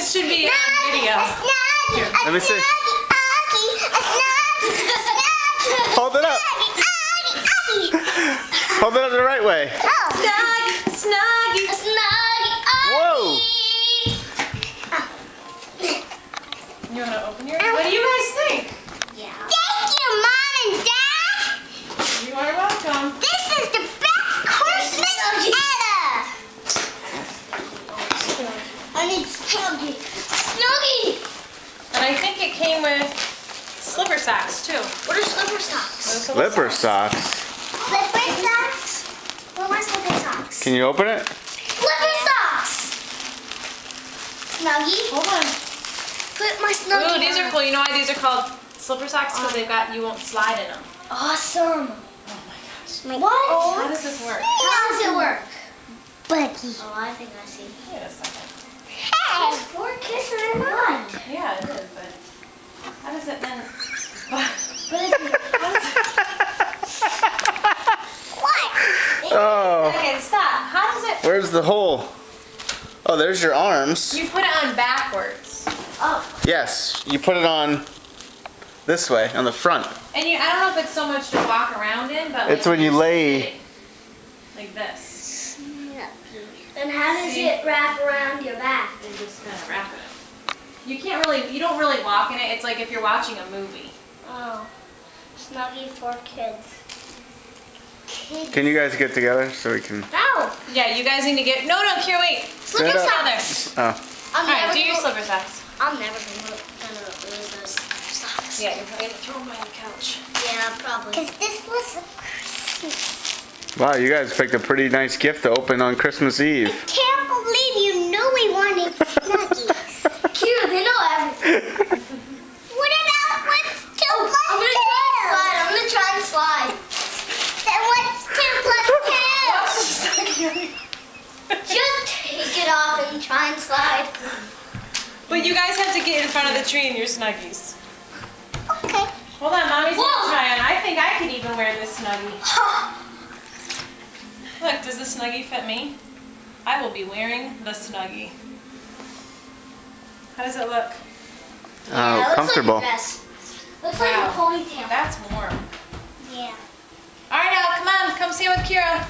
This should be on video. Here. Let me see. Hold it up. Hold it up the right way. Snug, snuggy. Whoa. You want to open your? What do you guys think? Thank you, Mom and Dad. You are welcome. This is the best Christmas ever. I need Snuggie. Snuggie. And I think it came with slipper socks too. What are slipper socks? Those are Slipper socks. Slipper socks? What are slipper socks? Can you open it? Slipper socks. Snuggie. Hold on. Put my Snuggie Ooh, these on. are cool. You know why these are called slipper socks? Because they've got, you won't slide in them. Awesome. Oh my gosh. What? How does this work? How does it work? Buddy. Oh, I think I see. Wait a second. Hey! 4 kisses in one. Yeah, it is, but how does it then? What? Oh. Second, stop. How does it? Where's the hole? Oh, there's your arms. You put it on backwards. Oh. Yes, you put it on this way, on the front. And I don't know if it's so much to walk around in, but It's like when you you're lay. sitting like this. And how does See? it wrap around your back? They just kind of wrap it. You don't really walk in it. It's like if you're watching a movie. Oh, Snuggie for kids. Can you guys get together so we can? No, Yeah, you guys need to get. No, Kira, wait. Stand Slipper up. socks. Oh. I'm All right, never do your gonna, slipper socks. I'm never gonna lose those socks. Yeah, you're probably gonna throw them on the couch. Yeah, probably. Because this was a Christmas. Wow, you guys picked a pretty nice gift to open on Christmas Eve. Can't believe you knew we wanted Snuggies. Kira, they know everything. What about what's 2 I'm plus gonna 2? try and slide. I'm gonna try and slide. Then what's 2 plus 2? Just take it off and try and slide. But you guys have to get in front of the tree in your Snuggies. Okay. Hold on, Mommy's Whoa. gonna try on. I think I could even wear this Snuggie. Look, does the Snuggie fit me? I will be wearing the Snuggie. How does it look? Yeah, it looks Comfortable. Like a dress. Looks Wow. like a ponytail. That's warm. Yeah. All right, now, come on. Come see with Kira.